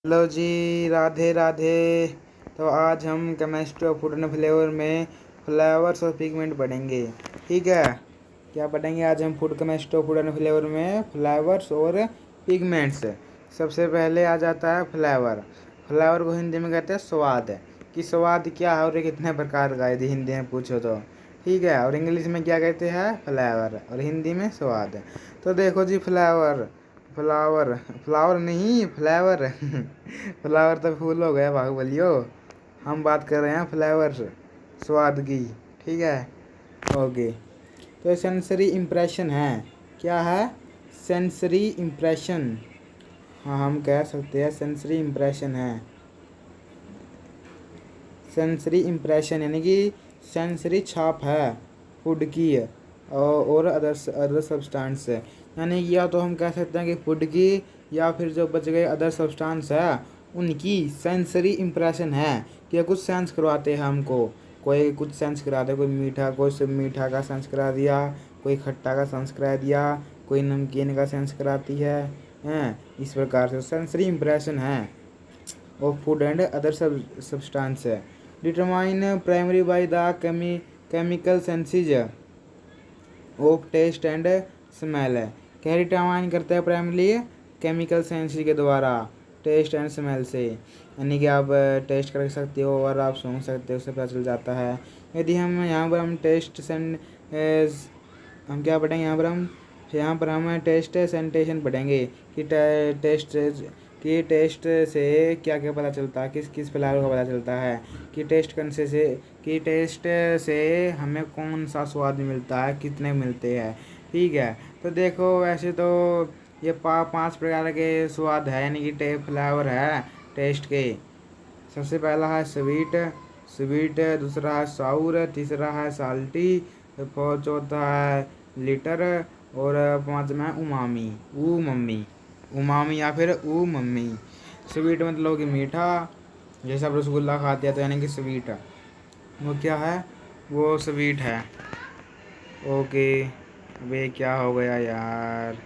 Hello जी, राधे राधे। तो आज हम chemistry of food and flavour में फ्लेवर्स और पिगमेंट पढ़ेंगे। ठीक है, क्या पढ़ेंगे आज हम food chemistry of food and flavour में फ्लेवर्स और पिगमेंट्स। सबसे पहले आ जाता है फ्लेवर। फ्लेवर को हिंदी में कहते हैं स्वाद। कि स्वाद क्या है और ये कितने प्रकार का है, यदि हिंदी में पूछो तो। ठीक है, और इंग्लिश में क्या कहते हैं, फ्लेवर, और हिंदी में स्वाद। तो देखो जी, फ्लेवर, फ्लावर, फ्लावर नहीं, फ्लेवर। फ्लावर तो फूल हो गया बाहुबलियो। हम बात कर रहे हैं फ्लेवर्स, स्वाद की। ठीक है, ओके। तो सेंसरी इम्प्रेशन है, क्या है, सेंसरी इम्प्रेशन। हाँ, हम कह सकते हैं सेंसरी इम्प्रेशन है। सेंसरी इम्प्रेशन यानी कि सेंसरी छाप है फूड की और अदर सब्सटेंस है। यानी कि या तो हम कह सकते हैं कि फूड की, या फिर जो बच गए अदर सब्सटेंस है उनकी सेंसरी इम्प्रेशन है, कि कुछ सेंस करवाते हैं हमको। कोई कुछ सेंस कराते, कोई मीठा, कोई सब मीठा का सेंस करा दिया, कोई खट्टा का सेंस करा दिया, कोई नमकीन का सेंस कराती है हैं। इस प्रकार से सेंसरी इम्प्रेशन है of food and other substance है। Determine primary by the chemical senses of taste and smell है। क्या डिटरमाइन करता है प्राइमरी केमिकल सेंसेज के द्वारा, टेस्ट एंड स्मेल से। यानी कि आप टेस्ट कर सकते हो और आप सूंघ सकते हो, उससे पता चल जाता है। यदि हम यहाँ पर हम टेस्ट सेंड हम क्या पढ़ेंगे यहाँ पर हम टेस्ट सेंटेशन पढ़ेंगे कि टेस्ट कि टेस्ट से क्या क्या पता चलता है, किस किस फ्लेवर का पता चलता है, कि टेस्ट करने से, कि टेस्ट से हमें कौन सा स्वाद मिलता है, कितने मिलते हैं। ठीक है, तो देखो वैसे तो ये पांच प्रकार के स्वाद है, यानी कि फ्लेवर है टेस्ट के। सबसे पहला है स्वीट, स्वीट, दूसरा है साउर, तीसरा है साल्टी, चौथा है लिटर, और पांचवा है उमामी, ऊ मम्मी, उमामी या फिर ऊ मम्मी। स्वीट मतलब कि मीठा, जैसे आप रसगुल्ला खाते हैं तो यानी कि स्वीट, वो क्या है, वो स्वीट है। ओके, अबे क्या हो गया यार,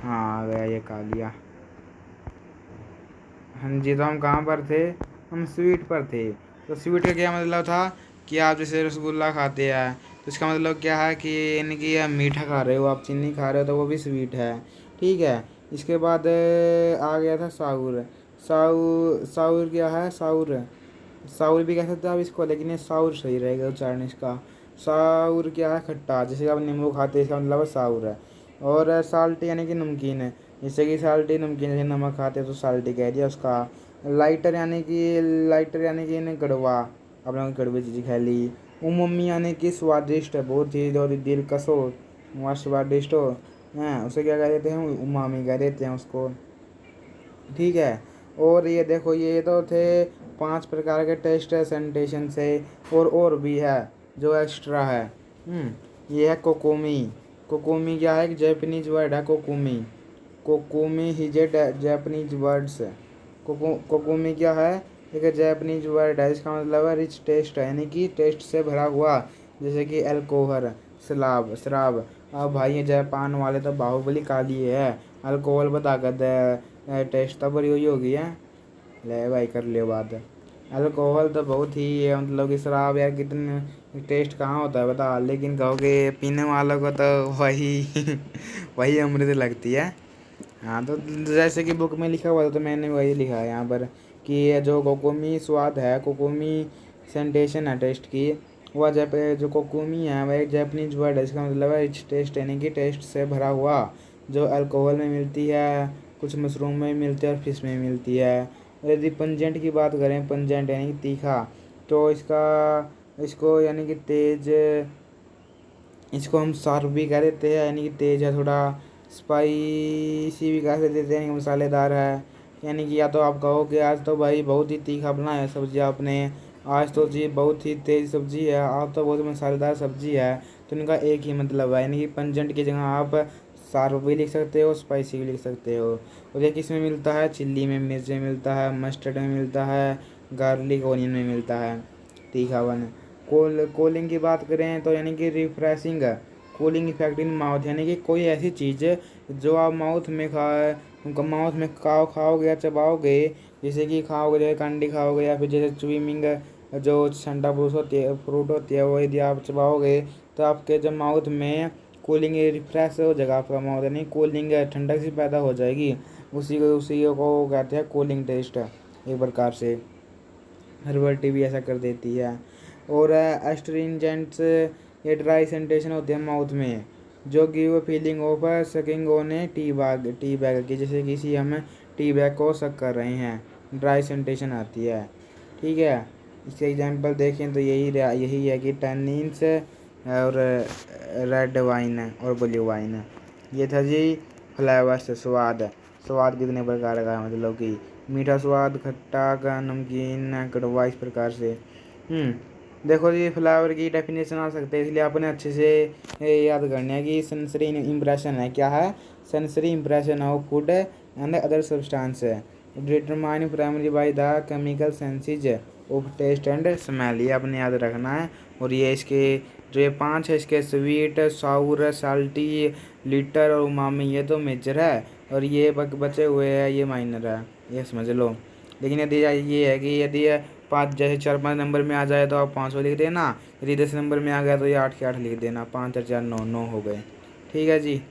हाँ आ गया, ये खा लिया। हाँ जी, तो हम कहाँ पर थे, हम स्वीट पर थे। तो स्वीट का क्या मतलब था, कि आप जैसे रसगुल्ला खाते हैं तो इसका मतलब क्या है कि यानी कि आप मीठा खा रहे हो, आप चीनी खा रहे हो, तो वो भी स्वीट है। ठीक है, इसके बाद आ गया था साउर। साउर क्या है, साउर, साउर भी कह सकते हैं आप इसको, लेकिन ये साउर सही रहेगा उच्चारण इसका। साउर क्या है, खट्टा, जैसे आप नींबू खाते हैं, इसका मतलब साउर है। और साल्ट यानी कि नमकीन है, जैसे कि साल्टी नमकीन, जैसे नमक खाते हैं तो साल्टी कह दिया उसका। लाइटर यानी कि इन्हें कड़वा, आपने कड़वी चीज़ खा ली। उमम्मी यानी कि स्वादिष्ट है, बहुत ही और दिलकश हो, वहाँ स्वादिष्ट हो, हैं, उसे क्या कह देते हैं, उमामी कह देते हैं उसको। ठीक है, और ये देखो, ये तो थे पांच प्रकार के टेस्ट सेंटेशन से, और भी है जो एक्स्ट्रा है। ये है कोकोमी। कोकोमी क्या है, एक जैपनीज वर्ड है कोकोमी। कोकोमी हिज ए जैपनीज वर्ड्स। कोकोमी क्या है, एक जैपनीज वर्ड है, इसका मतलब है रिच टेस्ट है, यानी कि टेस्ट से भरा हुआ, जैसे कि अल्कोहल, शराब, शराब। अब भाई ये जापान वाले तो बाहुबली काली है, अल्कोहल बता कर टेस्ट तो बड़ी हुई होगी है। ले भाई कर ले बात। अल्कोहल तो बहुत ही मतलब कि शराब यार कितने टेस्ट कहाँ होता है बता, लेकिन कहोगे पीने वालों को तो वही वही अमृत लगती है। हाँ, तो जैसे कि बुक में लिखा हुआ था तो मैंने वही लिखा है यहाँ पर, कि ये जो कोकोमी स्वाद है, कोकोमी सेंटेशन है टेस्ट की, वह जो कोकोमी है वह एक जैपनीज वर्ड है, इसका मतलब है रिच टेस्ट, यानी कि टेस्ट से भरा हुआ, जो अल्कोहल में मिलती है, कुछ मशरूम में मिलती है और फिश में मिलती है। और यदि पंजेंट की बात करें, पंजेंट यानी कि तीखा, तो इसको यानी कि तेज, इसको हम शार्प भी कह देते हैं, यानी कि तेज है थोड़ा। स्पाइसी भी कह देते हैं, यानी कि मसालेदार है। यानी कि या तो आप कहो कि आज तो भाई बहुत ही तीखा बनाया है सब्जी आपने, आज तो जी बहुत ही तेज सब्जी है, आज तो बहुत मसालेदार सब्जी है। तो इनका एक ही मतलब है, यानी कि पंजेंट की जगह आप शार्प भी लिख सकते हो, स्पाइसी भी लिख सकते हो। और ये किस में मिलता है, चिल्ली में, मिर्च में मिलता है, मस्टर्ड में मिलता है, गार्लिक ओनियन में मिलता है, तीखावन। कूलिंग की बात करें तो यानी कि refreshing, cooling effect in mouth, यानी कि कोई ऐसी चीज़ जो आप माउथ में उनका माउथ में खाओगे या चबाओगे, जैसे कि खाओगे जैसे कैंडी खाओगे या फिर जैसे स्विमिंग जो ठंडा फ्रूट होती है वो यदि आप चबाओगे तो आपके जब माउथ में कूलिंग रिफ्रेश हो जाएगा, आपका माउथ यानी कूलिंग ठंडक सी पैदा हो जाएगी। उसी को कहते हैं कूलिंग टेस्ट एक प्रकार से। हर्बल टी भी ऐसा कर देती है। और एस्ट्रिंजेंट्स ये ड्राई सेंटेशन होते हैं माउथ में, जो give feeling of sucking on A tea bag की, जैसे किसी हम टी बैग को सक कर रहे हैं, ड्राई सेंटेशन आती है। ठीक है, इसके एग्जांपल देखें तो यही है कि टैनिन्स और रेड वाइन और ब्लू वाइन। ये था जी फ्लेवर्स, स्वाद कितने प्रकार का है, मतलब कि मीठा स्वाद, खट्टा का, नमकीन, कड़वा, इस प्रकार से। देखो जी फ्लेवर की डेफिनेशन आ सकते हैं, इसलिए आपने अच्छे से याद करना है कि सेंसरी इम्प्रेशन है, क्या है, sensory impression of food and other substance determine primary by the chemical senses of taste and smell, ये आपने याद रखना है। और ये इसके जो ये 5 है, इसके स्वीट, साउर, साल्टी, लिटर और उमामी, ये तो मेजर है और ये बचे हुए हैं ये माइनर है, ये समझ लो। लेकिन यदि ये है कि यदि 5 जैसे 4-5 नंबर में आ जाए तो आप 500 लिख देना, यदि 10 नंबर में आ गया तो ये 8 के 8 लिख देना, 5 और 4 9 9 हो गए। ठीक है जी,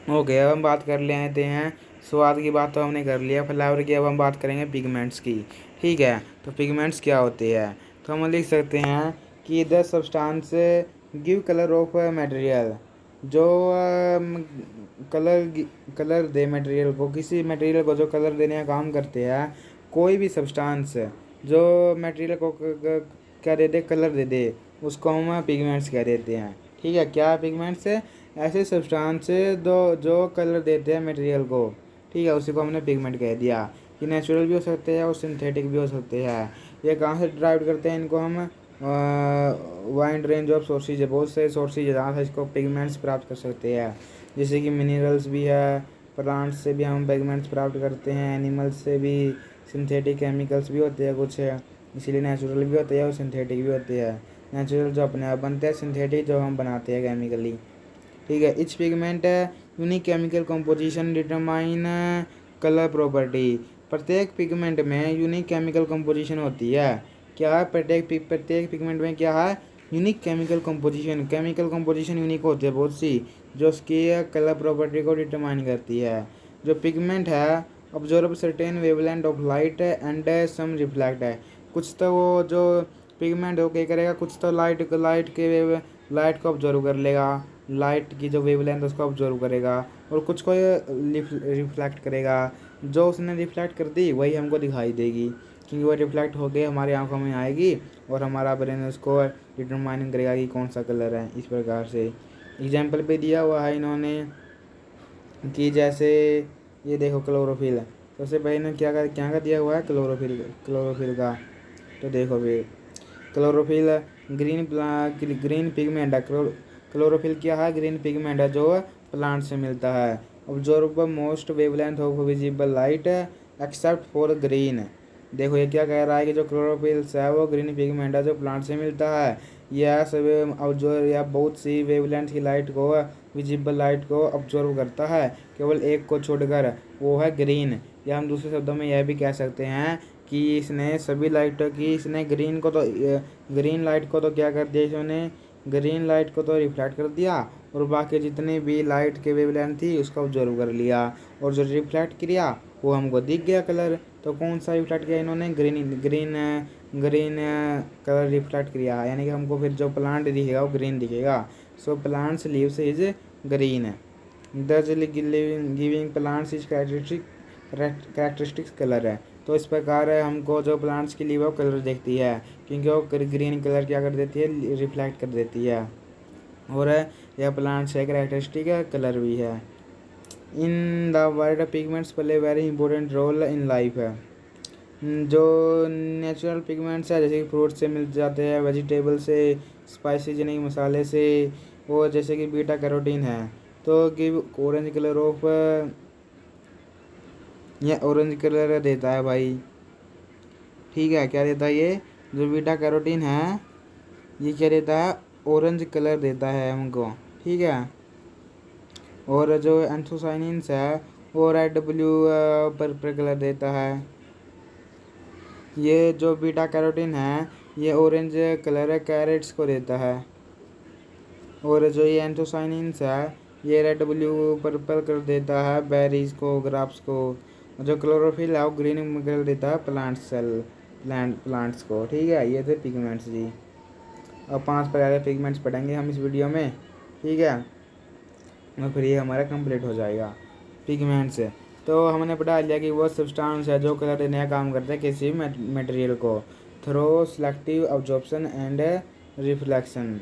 ओके। अब हम बात कर लेते हैं, स्वाद की बात तो हमने कर लिया, फ्लेवर की। अब हम बात करेंगे पिगमेंट्स की। ठीक है, तो पिगमेंट्स क्या होते हैं, तो हम लिख सकते हैं कि the substance give colour of material, जो कलर दे मटेरियल को, किसी मटेरियल को जो कलर देने का काम करते हैं, कोई भी सब्सटेंस जो मटेरियल को क्या दे दे, कलर दे दे, उसको हम पिगमेंट्स कह देते हैं। ठीक है, क्या पिगमेंट्स, ऐसे सब्सटेंस जो कलर देते हैं मटेरियल को। ठीक है, उसी को हमने पिगमेंट कह दिया। ये नेचुरल भी हो सकते हैं और सिंथेटिक भी हो सकते हैं। ये कहाँ से ड्राइव करते हैं, इनको हम वाइड रेंज ऑफ सोर्सेज है, बहुत से सोर्सेज है जहाँ से इसको पिगमेंट्स प्राप्त कर सकते हैं, जैसे कि मिनरल्स भी है, प्लांट्स से भी हम पिगमेंट्स प्राप्त करते हैं, एनिमल्स से भी, सिंथेटिक केमिकल्स भी होते हैं कुछ, इसीलिए नेचुरल भी होते हैं और सिंथेटिक भी होते हैं। नेचुरल जो अपने आप बनते हैं, सिंथेटिक जो हम बनाते हैं केमिकली। ठीक है, etch pigment unique chemical composition determine colour property, प्रत्येक पिगमेंट में यूनिक केमिकल कंपोजिशन होती है। क्या है, प्रत्येक पिगमेंट में क्या है, यूनिक केमिकल कंपोजिशन यूनिक होती है बहुत सी, जो उसकी कलर प्रॉपर्टी को डिटरमाइन करती है। जो पिगमेंट है observe certain wavelength of light and some reflect है, कुछ तो वो जो पिगमेंट हो क्या करेगा, कुछ तो लाइट को ऑब्जर्व कर लेगा, लाइट की जो वेवलेंथ उसको ऑब्जर्व करेगा, और कुछ को रिफ्लेक्ट करेगा। जो उसने रिफ्लेक्ट कर दी वही हमको दिखाई देगी, क्योंकि वो रिफ्लेक्ट होकर हमारी आंखों में आएगी और हमारा ब्रेन उसको डिटरमाइन करेगा कि कौन सा कलर है। इस प्रकार से एग्जाम्पल पे दिया हुआ है इन्होंने कि जैसे ये देखो क्लोरोफिल, सबसे पहले क्या का दिया हुआ है, क्लोरोफिल का। तो देखो फिर क्लोरोफिल ग्रीन पिगमेंट है, क्लोरोफिल क्या है, ग्रीन पिगमेंट है जो प्लांट से मिलता है। Observe most wavelength of visible light except for green, देखो ये क्या कह रहा है कि जो क्लोरोफिल है वो ग्रीन पिगमेंट है जो प्लांट से मिलता है, यह सब ऑब्जर्व या बहुत सी वेवलेंथ की लाइट को, विजिबल लाइट को ऑब्जर्व करता है, केवल एक को छोड़कर, वो है ग्रीन। या हम दूसरे शब्दों में यह भी कह सकते हैं कि इसने सभी लाइटों की, इसने ग्रीन लाइट को तो क्या कर दिया, इसने ग्रीन लाइट को तो रिफ्लेक्ट कर दिया, और बाकी जितनी भी लाइट के वेवलेंथ थी उसको ऑब्जर्व कर लिया, और जो रिफ्लेक्ट किया वो हमको दिख गया कलर। तो कौन सा रिफ्लेक्ट किया इन्होंने, ग्रीन कलर रिफ्लेक्ट किया, यानी कि हमको फिर जो प्लांट दिखेगा वो ग्रीन दिखेगा। So plants leaves is green, thus giving plants is characteristics colour है। तो इस प्रकार हमको जो प्लांट्स की लीव है वो कलर देखती है, क्योंकि वो ग्रीन कलर क्या कर देती है, रिफ्लेक्ट कर देती है, और यह प्लांट्स है कैरेक्टरिस्टिक कलर भी है। In the world pigments play very important role in life है। जो नेचुरल पिगमेंट्स है जैसे कि फ्रूट से मिल जाते हैं, वेजिटेबल से, स्पाइसी यानी मसाले से, वो जैसे कि बीटा कैरोटीन है, तो गिव ऑरेंज कलर ऑफ, ये ऑरेंज कलर देता है भाई। ठीक है, क्या देता है ये, जो बीटा कैरोटीन है ये क्या देता है, ऑरेंज कलर देता है हमको। ठीक है, और जो एंथोसाइनिन्स है वो रेड ब्लू पर्पल कलर देता है। ये जो बीटा कैरोटीन है ये ऑरेंज कलर है कैरेट्स को देता है। और जो ये एंथोसाइनिन्स है ये रेड ब्लू पर्पल कर देता है बेरीज को, ग्राप्स को। जो क्लोरोफिल है वो ग्रीन कलर देता है प्लांट्स को। ठीक है, ये थे पिगमेंट्स जी। अब 5 प्रकार के पिगमेंट्स पढ़ेंगे हम इस वीडियो में। ठीक है, और फिर ये हमारा कंप्लीट हो जाएगा पिगमेंट्स। तो हमने पढ़ा लिया कि वो सब्सटेंस है जो कलर देने का काम करता है किसी भी मटेरियल को through selective absorption and reflection.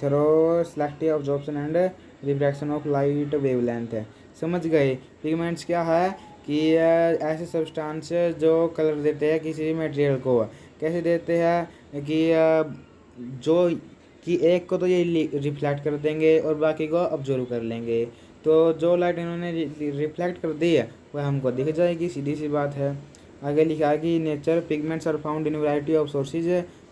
Through selective absorption and refraction of light wavelength है। समझ गए? पिगमेंट्स क्या है कि ऐसे सब्सटेंस जो कलर देते हैं किसी भी मटेरियल को। कैसे देते हैं कि जो कि एक को तो ये रिफ्लेक्ट कर देंगे और बाकी को ऑब्जर्व कर लेंगे। तो जो लाइट इन्होंने रिफ्लेक्ट कर दी है वह हमको दिख जाएगी, सीधी सी बात है। आगे लिखा है कि nature pigments are found in variety of sources,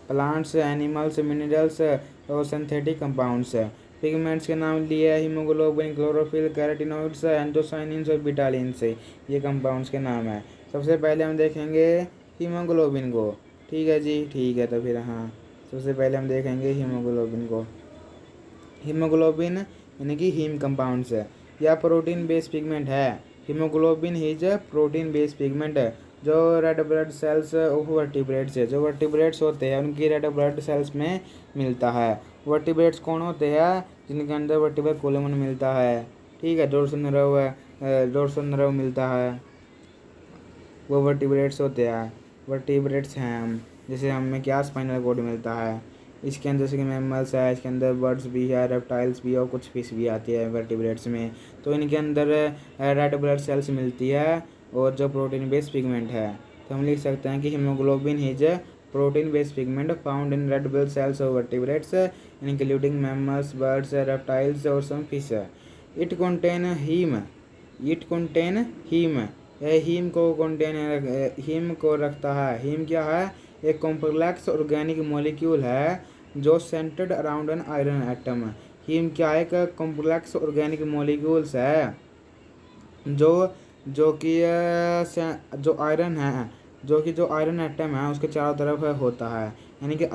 plants, animals, minerals और सिंथेटिक कंपाउंड्स। पिगमेंट्स के नाम लिए हीमोग्लोबिन, क्लोरोफिल, कैरोटिनॉइड्स, एंथोसाइनिन्स और बिटालिन्स। ये कंपाउंड्स के नाम है। सबसे पहले हम देखेंगे हीमोग्लोबिन को। ठीक है जी, ठीक है। तो फिर हाँ, सबसे पहले हम देखेंगे हीमोग्लोबिन को। हीमोग्लोबिन यानी कि हीम कंपाउंड्स है या प्रोटीन बेस्ड पिगमेंट है। Haemoglobin is protein based pigment है जो red blood cells of vertebrates है। जो वर्टिब्रेट्स होते हैं उनकी रेड ब्लड सेल्स में मिलता है। वर्टिब्रेट्स कौन होते हैं? जिनके अंदर वर्टिब्रल कॉलम मिलता है। ठीक है, डोर्सल नर्व मिलता है, वो वर्टिब्रेट्स होते हैं। वर्टिब्रेट्स हैं हम, जैसे हमें क्या स्पाइनल कॉर्ड मिलता है। इसके अंदर जैसे कि मैमल्स है, इसके अंदर बर्ड्स भी है, रेप्टाइल्स भी है और कुछ फिश भी आती है वर्टिब्रेट्स में। तो इनके अंदर रेड ब्लड सेल्स मिलती है और जो प्रोटीन बेस्ड पिगमेंट है। तो हम लिख सकते हैं कि haemoglobin is protein based pigment found in red blood cells of vertebrates including mammals, birds, reptiles और some fish. It contain haem. यह हीम को रखता है। हीम क्या है? एक कॉम्प्लेक्स ऑर्गेनिक मॉलिक्यूल है जो centred around an iron atom. Heme क्या है? एक कॉम्प्लेक्स ऑर्गेनिक मॉलिक्यूल्स है जो कि जो आयरन एटम है उसके चारों तरफ होता है। यानी कि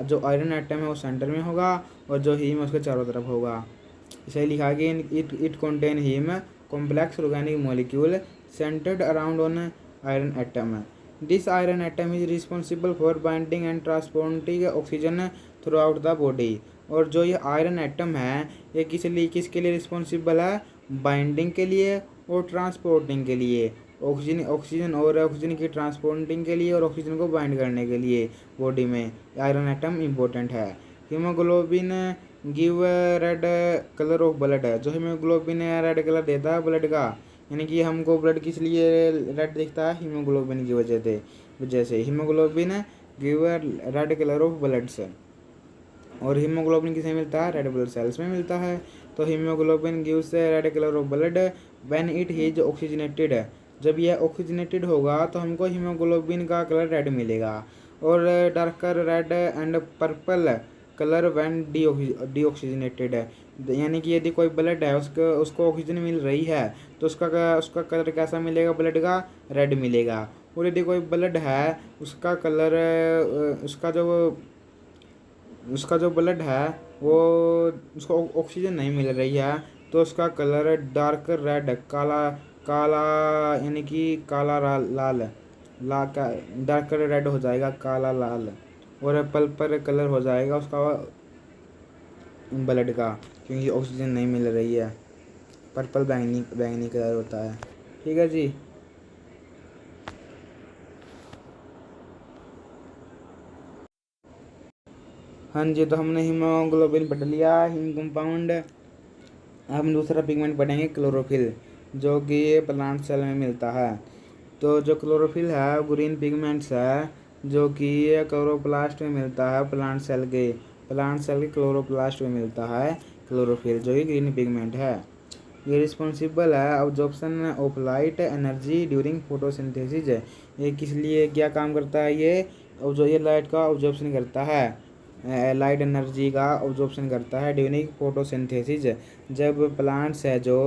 जो आयरन एटम है वो सेंटर में होगा और जो हीम है उसके चारों तरफ होगा। इसे लिखा कि it contain heme complex organic molecule centered around on iron atom. This iron atom is responsible for binding and transporting oxygen throughout the body. और जो ये आयरन एटम है ये किसके लिए रिस्पॉन्सिबल है? बाइंडिंग के लिए और ट्रांसपोर्टिंग के लिए। ऑक्सीजन की ट्रांसपोर्टिंग के लिए और ऑक्सीजन को बाइंड करने के लिए बॉडी में आयरन एटम इम्पोर्टेंट है। Haemoglobin give red colour of blood है। जो हीमोग्लोबिन है रेड कलर देता है ब्लड का। यानी कि हमको ब्लड किस लिए रेड दिखता है? हीमोग्लोबिन की वजह से haemoglobin give red colour of blood से। और हीमोग्लोबिन किसे मिलता है? रेड ब्लड सेल्स में मिलता है। तो haemoglobin gives red colour of blood when it is oxygenated. जब यह ऑक्सीजनेटेड होगा तो हमको हीमोग्लोबिन का कलर रेड मिलेगा। और darker red and purple colour when deoxygenated है। यानी कि यदि कोई ब्लड है उसको ऑक्सीजन मिल रही है तो उसका कलर कैसा मिलेगा? ब्लड का रेड मिलेगा। और यदि कोई ब्लड है उसका कलर उसका जो ब्लड है वो उसको ऑक्सीजन नहीं मिल रही है तो उसका कलर डार्कर रेड काला यानी कि काला लाल का डार्कर रेड हो जाएगा, काला लाल। और पर्पल कलर हो जाएगा उसका ब्लड का, क्योंकि ऑक्सीजन नहीं मिल रही है। पर्पल बैंगनी कलर होता है। ठीक है जी। हाँ जी, तो हमने हीमोग्लोबिन पढ़ लिया, हीम कंपाउंड। हम दूसरा पिगमेंट पढ़ेंगे क्लोरोफिल, जो कि प्लांट सेल में मिलता है। तो जो क्लोरोफिल है वो ग्रीन पिगमेंट्स है जो कि क्लोरोप्लास्ट में मिलता है। प्लांट सेल के क्लोरोप्लास्ट में मिलता है क्लोरोफिल, जो कि ग्रीन पिगमेंट है। ये रिस्पॉन्सिबल है absorption of light energy during photosynthesis. ये किस लिए क्या काम करता है? ये लाइट का ऑब्जॉर्प्शन करता है, लाइट एनर्जी का ऑब्जॉर्प्शन करता है ड्यूरिंग फोटोसिंथेसिस। जब प्लांट्स है जो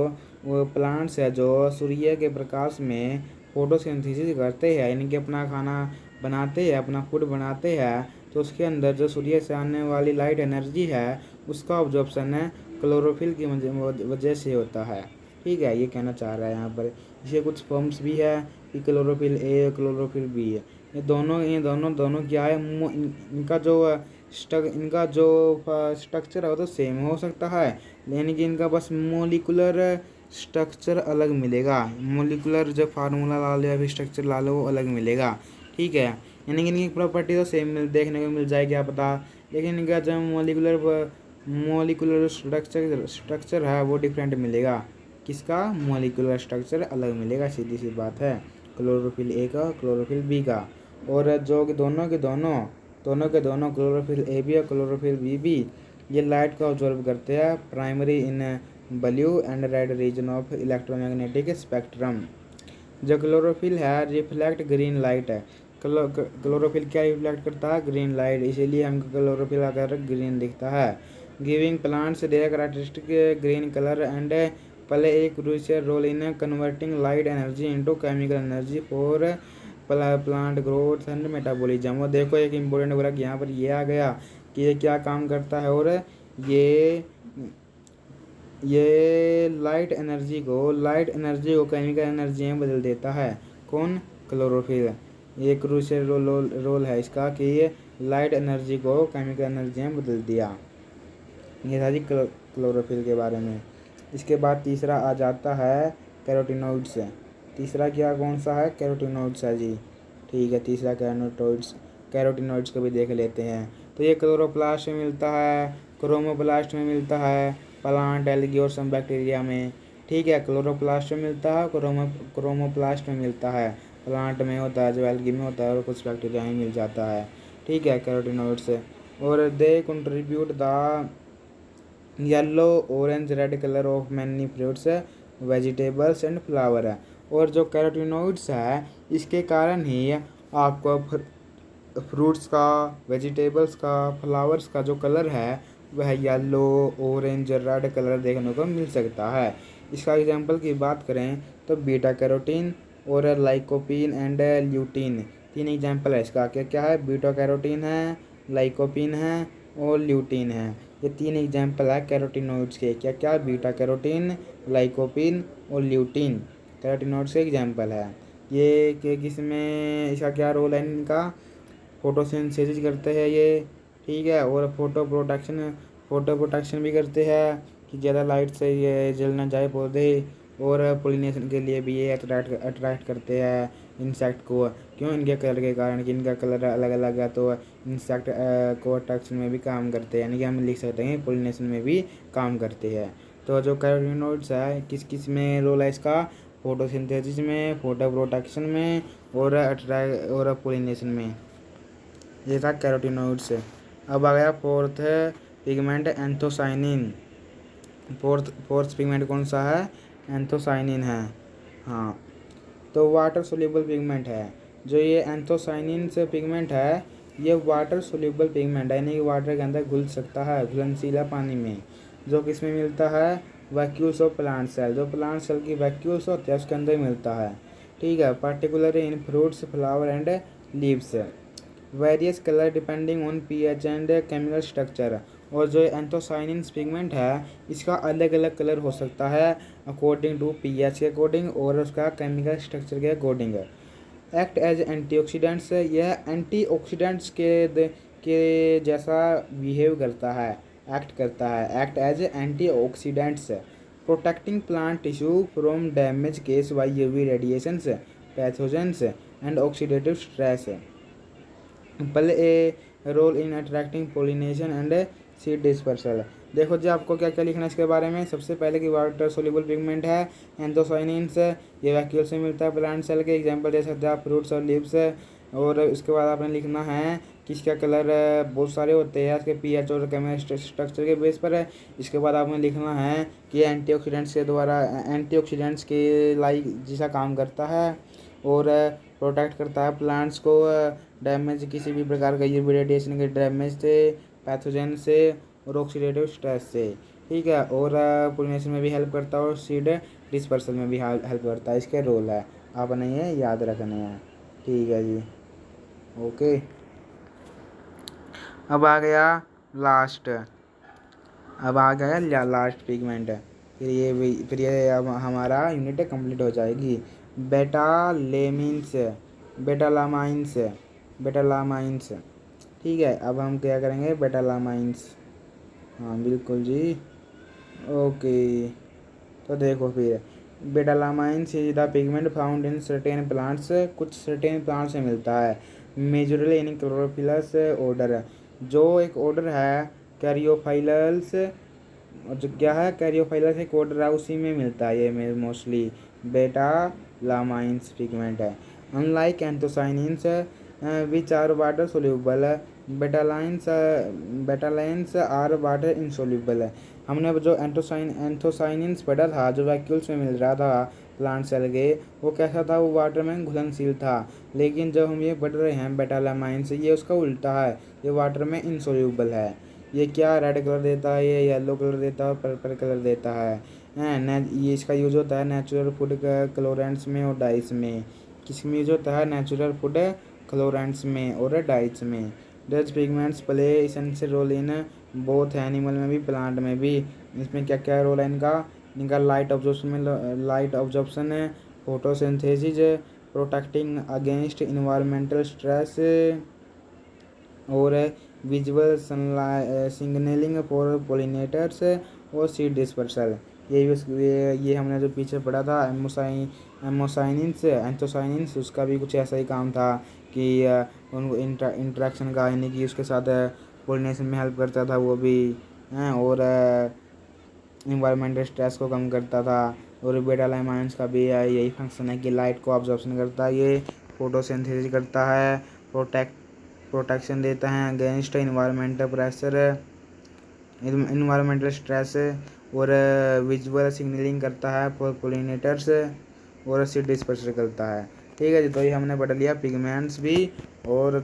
वो प्लांट्स है जो सूर्य के प्रकाश में फोटोसिंथेसिस करते हैं, यानी कि अपना खाना बनाते हैं, अपना फूड बनाते हैं, तो उसके अंदर जो सूर्य से आने वाली लाइट एनर्जी है उसका ऑब्जॉर्प्शन है क्लोरोफिल की वजह से होता है। ठीक है, ये कहना चाह रहा है यहाँ पर। इसके कुछ फॉर्म्स भी है कि क्लोरोफिल ए क्लोरोफिल बी है। ये दोनों क्या है, इनका जो स्ट्रक्चर है वो तो सेम हो सकता है, यानी कि इनका बस मोलिकुलर स्ट्रक्चर अलग मिलेगा। मोलिकुलर जो फार्मूला ला लो या फिर स्ट्रक्चर ला लो वो अलग मिलेगा। ठीक है, यानी कि इनकी प्रॉपर्टी तो सेम देखने को मिल जाए, क्या पता, लेकिन इनका जो मोलिकुलर स्ट्रक्चर है वो डिफरेंट मिलेगा। किसका? मोलिकुलर स्ट्रक्चर अलग मिलेगा, सीधी सी बात है, क्लोरोफिल ए का क्लोरोफिल बी का। और जो कि दोनों क्लोरोफिल ए बी और क्लोरोफिल बी भी ये लाइट को ऑब्जॉर्व करते हैं primary in blue and red region of electromagnetic spectrum. जो क्लोरोफिल है रिफ्लेक्ट ग्रीन लाइट है। क्लोरोफिल क्या रिफ्लेक्ट करता है? ग्रीन लाइट, इसीलिए हमको क्लोरोफिल का कलर ग्रीन दिखता है। Giving plants their characteristic green colour and play a crucial role in converting light energy into chemical energy for plant growth and metabolism. वो देखो एक इम्पोर्टेंट वर्क यहाँ पर ये आ गया कि ये क्या काम करता है, और ये लाइट एनर्जी को केमिकल एनर्जी में बदल देता है। कौन? क्लोरोफिल। ये क्रूशियल रोल है इसका कि ये लाइट एनर्जी को केमिकल एनर्जी में बदल दिया। ये था जी क्लोरोफिल के बारे में। इसके बाद तीसरा आ जाता है कैरोटीनॉइड्स। तीसरा क्या कौन सा है? कैरोटीनॉइड्स है जी। ठीक है, तीसरा कैरोटीनॉइड्स को भी देख लेते हैं। तो ये क्लोरोप्लास्ट में मिलता है, क्रोमोप्लास्ट में मिलता है, प्लांट एल्गी और सम बैक्टीरिया में। ठीक है, क्लोरोप्लास्ट में मिलता है, क्रोमोप्लास्ट में मिलता है, प्लांट में होता है, जो एल्गी में होता है, और कुछ बैक्टीरिया में मिल जाता है। ठीक है, कैरोटीनॉइड्स। और they contribute the yellow orange red colour of many fruits vegetables and flower है। और जो कैरोटीनॉइड्स है इसके कारण ही आपको फ्रूट्स का, वेजिटेबल्स का, फ्लावर्स का जो कलर है वह येलो ऑरेंज रेड कलर देखने को मिल सकता है। इसका एग्जांपल की बात करें तो बीटा कैरोटीन और लाइकोपीन एंड ल्यूटीन, 3 एग्जांपल है इसका। क्या क्या है? बीटा कैरोटीन है, लाइकोपीन है और ल्यूटीन है। ये 3 एग्जांपल है कैरोटीनॉइड्स के। क्या क्या? बीटा कैरोटीन, लाइकोपीन और ल्यूटीन कैरोटीनॉइड्स के एग्जांपल है। ये कि किसमें इसका क्या रोल है? इनका फोटोसिंथेसिस करते हैं ये। ठीक है, और फोटो प्रोटेक्शन भी करते हैं कि ज़्यादा लाइट से ये जल ना जाए पौधे। और पोलिनेशन के लिए भी ये अट्रैक्ट करते हैं इंसेक्ट को। क्यों? इनके कलर के कारण, कि इनका कलर अलग अलग है तो इंसेक्ट को अट्रैक्शन में भी काम करते हैं, यानी कि हम लिख सकते हैं पोलिनेशन में भी काम करते हैं। तो जो कैरोटीनॉइड्स है किस किस में रोल है इसका? फोटोसिंथेसिस में, फोटो प्रोटेक्शन में और पोलिनेशन में। ये था कैरोटीनॉइड्स। अब आ गया fourth pigment anthocyanin. Fourth pigment कौन सा है? एंथोसाइनिन है। हाँ, तो वाटर सोल्यूबल पिगमेंट है। जो ये एंथोसाइनिन से पिगमेंट है ये वाटर सोल्यूबल पिगमेंट है, यानी कि वाटर के अंदर घुल सकता है, घुलनशील है पानी में। जो किस में मिलता है? Vacuoles of plant cell. जो प्लांट सेल की वैक्यूल्स होते हैं उसके अंदर मिलता है। ठीक है, particularly in fruits, flower and leaves. Various colour depending on pH and chemical structure. और जो एंथोसाइनिन पिगमेंट है इसका अलग अलग कलर हो सकता है अकॉर्डिंग टू पीएच के अकॉर्डिंग और उसका केमिकल स्ट्रक्चर के अकॉर्डिंग। एक्ट एज एंटीऑक्सीडेंट्स, यह एंटीऑक्सीडेंट्स के जैसा बिहेव करता है, act as antioxidants, protecting plant tissue from damage caused by UV radiations, pathogens and oxidative stress. Play a role in attracting pollination and seed dispersal. देखो जी, आपको क्या क्या लिखना है इसके बारे में। सबसे पहले कि वाटर सोल्यूबल पिगमेंट है एंथोसाइनिन्स, ये वैक्यूल से मिलता है प्लांट सेल के। एग्जांपल दे सकते हैं आप फ्रूट्स और लीव्स। और उसके बाद आपने लिखना है कि इसका कलर बहुत सारे होते हैं इसके पीएच और केमिकल स्ट्रक्चर के बेस पर है। इसके बाद आपने लिखना है कि एंटीऑक्सीडेंट्स के लाइक जैसा काम करता है और प्रोटेक्ट करता है प्लांट्स को डैमेज, किसी भी प्रकार का यूवी रेडिएशन के डैमेज से, पैथोजन से और ऑक्सीडेटिव स्ट्रेस से। ठीक है, और पोलिनेशन में भी हेल्प करता है और सीड डिस्पर्सल में भी हेल्प करता है, इसके रोल है, आपने ये याद रखने हैं। ठीक है जी, ओके। अब आ गया लास्ट, लास्ट पिगमेंट। फिर ये अब हमारा यूनिट कंप्लीट हो जाएगी। बेटालेमिन्स, बेटालामाइंस, बेटालामाइंस। ठीक है, अब हम क्या करेंगे, बेटालामाइंस। हाँ बिल्कुल जी, ओके। तो देखो फिर betalamins is the pigment found in certain plants, कुछ सर्टेन प्लांट्स से मिलता है। मेजरली इन क्लोरोफिलस ऑर्डर, जो एक ऑर्डर है कैरियोफाइलस, जो क्या है कैरियोफाइलस एक ऑर्डर है, उसी में मिलता है ये मोस्टली बेटालामाइंस पिगमेंट है। Unlike anthocyanins which are water soluble, betalains are water insoluble है। हमने जो एंथोसाइनिन्स पढ़ा था, जो वैक्यूल्स में मिल रहा था प्लांट सेल के, वो कैसा था, वो वाटर में घुलनशील था। लेकिन जब हम ये पढ़ रहे हैं बेटालामाइंस, ये उसका उल्टा है, ये वाटर में इंसोल्यूबल है। ये क्या रेड कलर देता है, ये येलो कलर देता है, पर्पल कलर देता है। ये इसका यूज होता है नेचुरल फूड कलोरेंट्स में और डाइस में। किसमें यूज होता है, नेचुरल फूड कलोरेंट्स में और डाइट्स में। Dutch pigments play essential role in both, animal में भी प्लांट में भी। इसमें क्या क्या रोल है इनका लाइट ऑब्जॉर्प्शन है, photosynthesis, protecting against environmental stress और विजुअल सिग्नलिंग फॉर पोलिनेटर्स और सीड डिस्पर्सल। ये हमने जो पीछे पढ़ा था एमोसाइनिन्स एंथोसाइनिन्स, उसका भी कुछ ऐसा ही काम था कि उनको इंटरेक्शन का, यानी कि उसके साथ पोलिनेशन में हेल्प करता था वो भी हैं, और इन्वायरमेंटल स्ट्रेस को कम करता था। और बेटालामाइंस का भी यही फंक्शन है कि लाइट को ऑब्जॉर्प्शन करता है, ये फोटोसिंथेसिस करता है, प्रोटेक्शन देता है against environmental pressure, environmental stress, और विजुअल सिग्नलिंग करता है फॉर पोलिनेटर्स, और सीड डिस्पर्सल करता है। ठीक है जी, तो ये हमने पढ़ लिया पिगमेंट्स भी और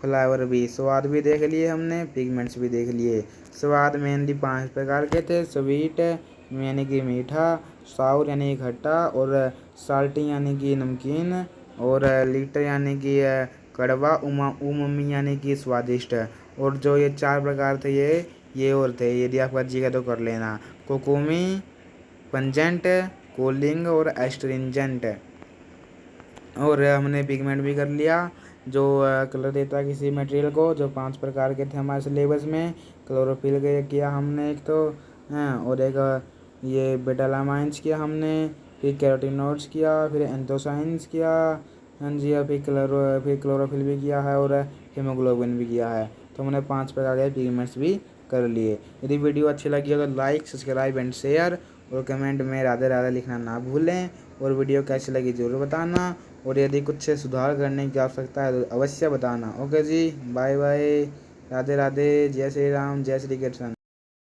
फ्लावर भी। स्वाद भी देख लिए हमने, पिगमेंट्स भी देख लिए। स्वाद मेनली 5 प्रकार के थे, स्वीट यानी कि मीठा, साउर यानी कि खट्टा, और साल्टी यानी कि नमकीन, और लीटर यानी कि कड़वा, उममी यानी कि स्वादिष्ट। और जो ये 4 प्रकार थे ये और थे, यदि आपका जी का तो कर लेना, कोकोमी, पंजेंट, कूलिंग और एस्ट्रिंजेंट। और हमने पिगमेंट भी कर लिया, जो कलर देता है किसी मटेरियल को, जो 5 प्रकार के थे हमारे सिलेबस में। क्लोरोफिल के किया हमने एक तो, और एक ये बेटालामाइंस किया हमने, फिर कैरोटीनॉइड्स किया, फिर एंथोसाइंस किया, हाँ जी, फिर क्लोरोफिल भी किया है, और हीमोग्लोबिन भी किया है। तो हमने 5 प्रकार के पिगमेंट्स भी कर लिए। यदि वीडियो अच्छी लगी हो तो लाइक, सब्सक्राइब एंड शेयर, और कमेंट में राधे राधे लिखना ना भूलें। और वीडियो कैसी लगी ज़रूर बताना, और यदि कुछ सुधार करने की आवश्यकता है तो अवश्य बताना। ओके जी, बाय बाय, राधे राधे, जय श्री राम, जय श्री कृष्ण।